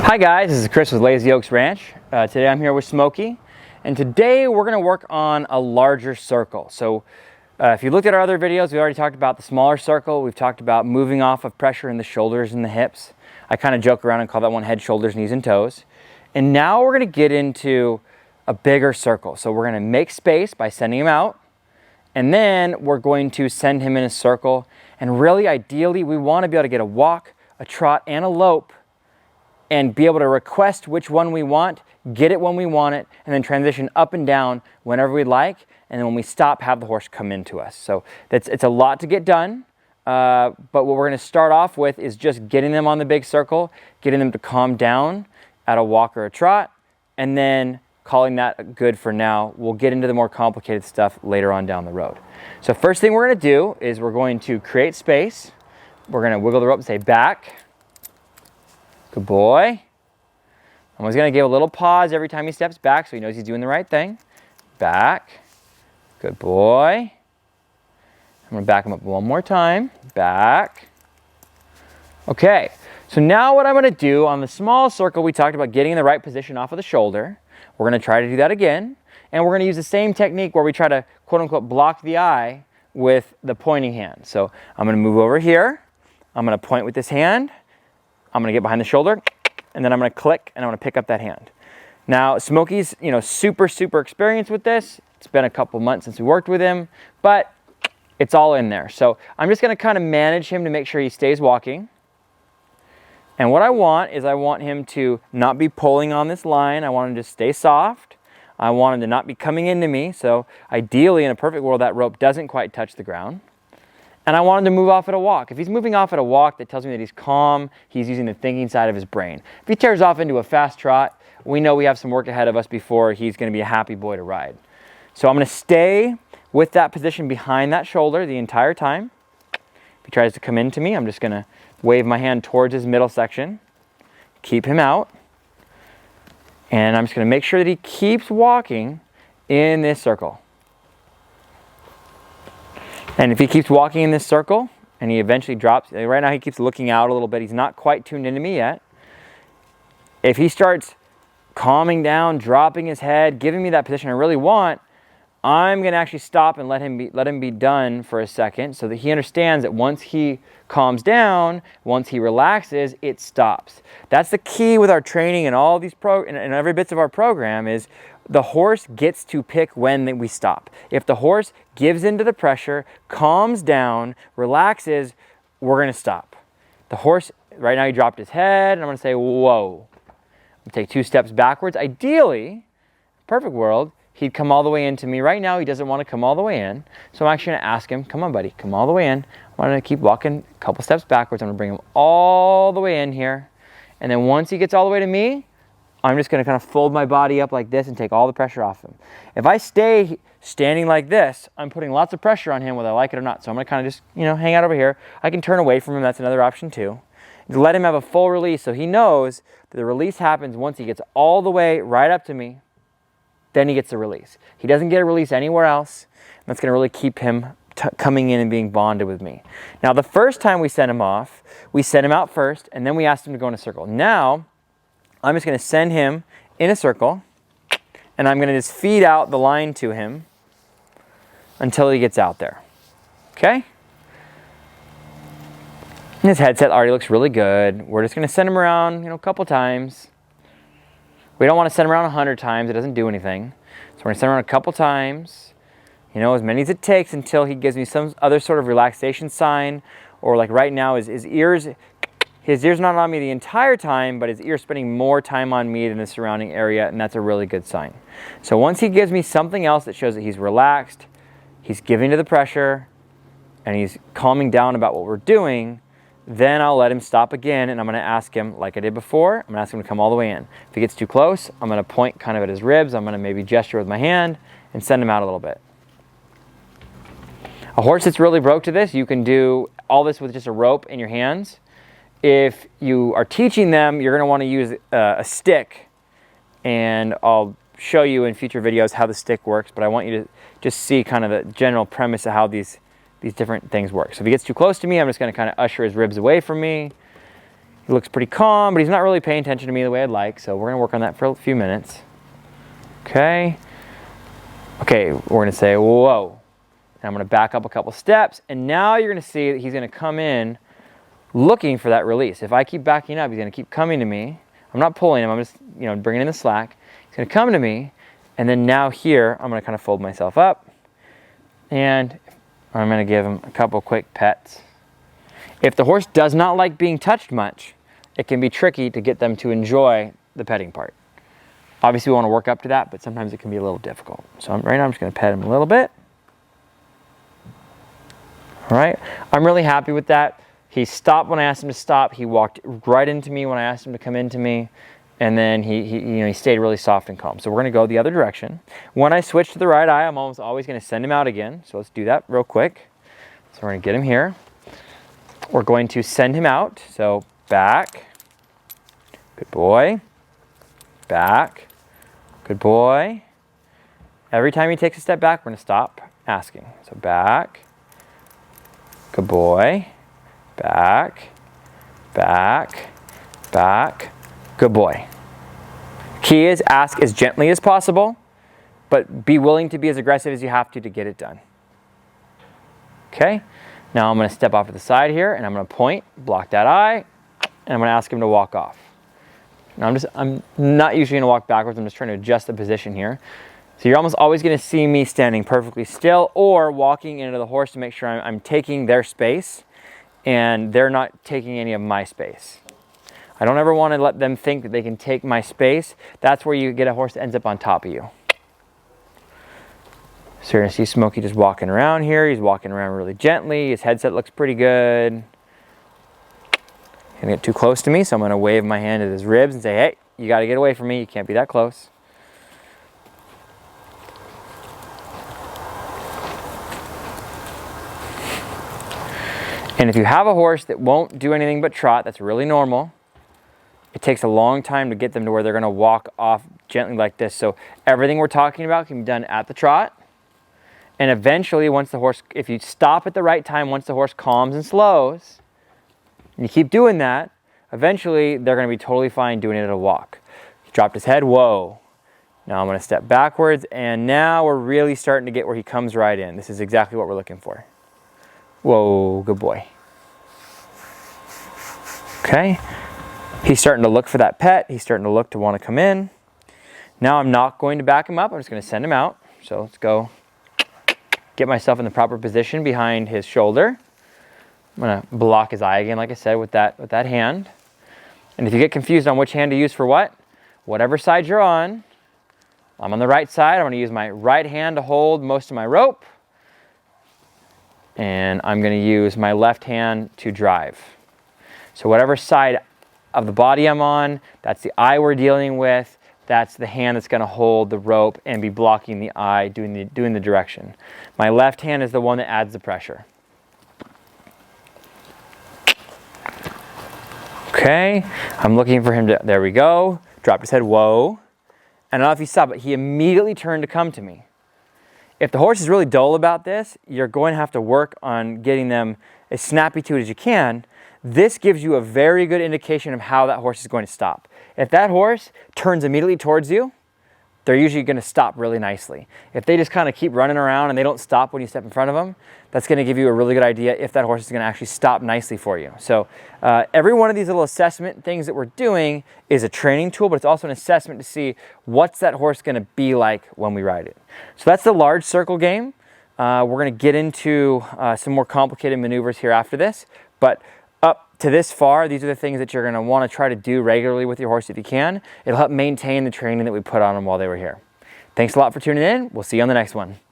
Hi guys, this is Chris with Lazy Oaks Ranch. Today I'm here with Smokey, and today we're going to work on a larger circle. So if you looked at our other videos, we already talked about the smaller circle. We've talked about moving off of pressure in the shoulders and the hips. I kind of joke around and call that one head, shoulders, knees, and toes. And now we're going to get into a bigger circle. So we're going to make space by sending him out, and then we're going to send him in a circle. And really, ideally, we want to be able to get a walk, a trot, and a lope, and be able to request which one we want, get it when we want it, and then transition up and down whenever we like, and then when we stop, have the horse come into us. So it's a lot to get done, but what we're going to start off with is just getting them on the big circle, getting them to calm down at a walk or a trot, and then calling that good for now. We'll get into the more complicated stuff later on down the road. So first thing we're going to do is we're going to create space. We're going to wiggle the rope and say back. Good boy. I'm just going to give a little pause every time he steps back so he knows he's doing the right thing. Back. Good boy. I'm going to back him up one more time. Back. Okay. So now what I'm going to do on the small circle, we talked about getting in the right position off of the shoulder. We're going to try to do that again. And we're going to use the same technique where we try to quote unquote block the eye with the pointing hand. So I'm going to move over here. I'm going to point with this hand. I'm going to get behind the shoulder, and then I'm going to click, and I'm going to pick up that hand. Now, Smokey's, super experienced with this. It's been a couple months since we worked with him, but it's all in there. So I'm just going to kind of manage him to make sure he stays walking. And what I want is I want him to not be pulling on this line. I want him to stay soft. I want him to not be coming into me. So ideally, in a perfect world, that rope doesn't quite touch the ground. And I want him to move off at a walk. If he's moving off at a walk, that tells me that he's calm, he's using the thinking side of his brain. If he tears off into a fast trot, we know we have some work ahead of us before he's going to be a happy boy to ride. So I'm going to stay with that position behind that shoulder the entire time. If he tries to come into me, I'm just going to wave my hand towards his middle section, keep him out, and I'm just going to make sure that he keeps walking in this circle. And if he keeps walking in this circle and he eventually drops, right now he keeps looking out a little bit. He's not quite tuned into me yet. If he starts calming down, dropping his head, giving me that position I really want, I'm going to actually stop and let him be done for a second so that he understands that once he calms down, once he relaxes, it stops. That's the key with our training and all these and every bits of our program is the horse gets to pick when we stop. If the horse gives into the pressure, calms down, relaxes, we're going to stop. The horse, right now he dropped his head, and I'm going to say, whoa. I'm going to take 2 steps backwards. Ideally, perfect world, he'd come all the way into me. Right now, he doesn't want to come all the way in. So I'm actually going to ask him, come on, buddy, come all the way in. I'm going to keep walking a couple steps backwards. I'm going to bring him all the way in here. And then once he gets all the way to me, I'm just going to kind of fold my body up like this and take all the pressure off him. If I stay standing like this, I'm putting lots of pressure on him whether I like it or not. So I'm going to kind of just, hang out over here. I can turn away from him. That's another option too. Let him have a full release so he knows that the release happens once he gets all the way right up to me. Then he gets the release. He doesn't get a release anywhere else. That's going to really keep him coming in and being bonded with me. Now, the first time we sent him off, we sent him out first, and then we asked him to go in a circle. Now, I'm just going to send him in a circle, and I'm going to just feed out the line to him until he gets out there. Okay? And his headset already looks really good. We're just going to send him around, a couple times. We don't want to send him around 100 times. It doesn't do anything. So we're going to send him around a couple times, as many as it takes until he gives me some other sort of relaxation sign, or like right now, his ears not on me the entire time, but his ears spending more time on me than the surrounding area, and that's a really good sign. So once he gives me something else that shows that he's relaxed, he's giving to the pressure, and he's calming down about what we're doing, then I'll let him stop again, and I'm going to ask him, like I did before, I'm going to ask him to come all the way in. If he gets too close, I'm going to point kind of at his ribs. I'm going to maybe gesture with my hand and send him out a little bit. A horse that's really broke to this, you can do all this with just a rope in your hands. If you are teaching them, you're going to want to use a stick, and I'll show you in future videos how the stick works, but I want you to just see kind of the general premise of how these different things work. So if he gets too close to me, I'm just going to kind of usher his ribs away from me. He looks pretty calm, but he's not really paying attention to me the way I'd like, so we're gonna work on that for a few minutes. Okay. Okay, we're gonna say, whoa. And I'm gonna back up a couple steps, and now you're gonna see that he's gonna come in looking for that release. If I keep backing up, he's gonna keep coming to me. I'm not pulling him, I'm just, bringing in the slack. He's gonna come to me, and then now here, I'm gonna kind of fold myself up, and I'm gonna give him a couple quick pets. If the horse does not like being touched much, it can be tricky to get them to enjoy the petting part. Obviously, we want to work up to that, but sometimes it can be a little difficult. So right now, I'm just going to pet him a little bit. All right, I'm really happy with that. He stopped when I asked him to stop. He walked right into me when I asked him to come into me, and then he stayed really soft and calm. So we're going to go the other direction. When I switch to the right eye, I'm almost always going to send him out again. So let's do that real quick. So we're going to get him here. We're going to send him out. So back, good boy, back, good boy. Every time he takes a step back, we're going to stop asking. So back, good boy, back, back, back, good boy. Key is ask as gently as possible, but be willing to be as aggressive as you have to get it done. Okay? Now I'm going to step off to the side here, and I'm going to point, block that eye, and I'm going to ask him to walk off. Now I'm not usually going to walk backwards. I'm just trying to adjust the position here. So you're almost always going to see me standing perfectly still or walking into the horse to make sure I'm taking their space and they're not taking any of my space. I don't ever want to let them think that they can take my space. That's where you get a horse that ends up on top of you. So you're going to see Smokey just walking around here. He's walking around really gently. His headset looks pretty good. He's going to get too close to me, so I'm going to wave my hand at his ribs and say, hey, you got to get away from me. You can't be that close. And if you have a horse that won't do anything but trot, that's really normal. It takes a long time to get them to where they're going to walk off gently like this. So everything we're talking about can be done at the trot. And eventually, once the horse, if you stop at the right time, once the horse calms and slows, and you keep doing that, eventually they're going to be totally fine doing it at a walk. He dropped his head, whoa. Now I'm going to step backwards, and now we're really starting to get where he comes right in. This is exactly what we're looking for. Whoa, good boy. Okay. He's starting to look for that pet. He's starting to look to want to come in. Now I'm not going to back him up. I'm just going to send him out. So let's go get myself in the proper position behind his shoulder. I'm going to block his eye again, like I said, with that hand. And if you get confused on which hand to use for what, whatever side you're on, I'm on the right side. I'm going to use my right hand to hold most of my rope. And I'm going to use my left hand to drive. So whatever side of the body I'm on, that's the eye we're dealing with. That's the hand that's going to hold the rope and be blocking the eye, doing the direction. My left hand is the one that adds the pressure. Okay, I'm looking for him to, there we go. Dropped his head, whoa. And I don't know if you saw, but he immediately turned to come to me. If the horse is really dull about this, you're going to have to work on getting them as snappy to it as you can. This gives you a very good indication of how that horse is going to stop. If that horse turns immediately towards you, they're usually going to stop really nicely. If they just kind of keep running around and they don't stop when you step in front of them, that's going to give you a really good idea if that horse is going to actually stop nicely for you. So every one of these little assessment things that we're doing is a training tool, but it's also an assessment to see what's that horse going to be like when we ride it. So that's the large circle game. We're going to get into some more complicated maneuvers here after this, but up to this far, these are the things that you're going to want to try to do regularly with your horse if you can. It'll help maintain the training that we put on them while they were here. Thanks a lot for tuning in. We'll see you on the next one.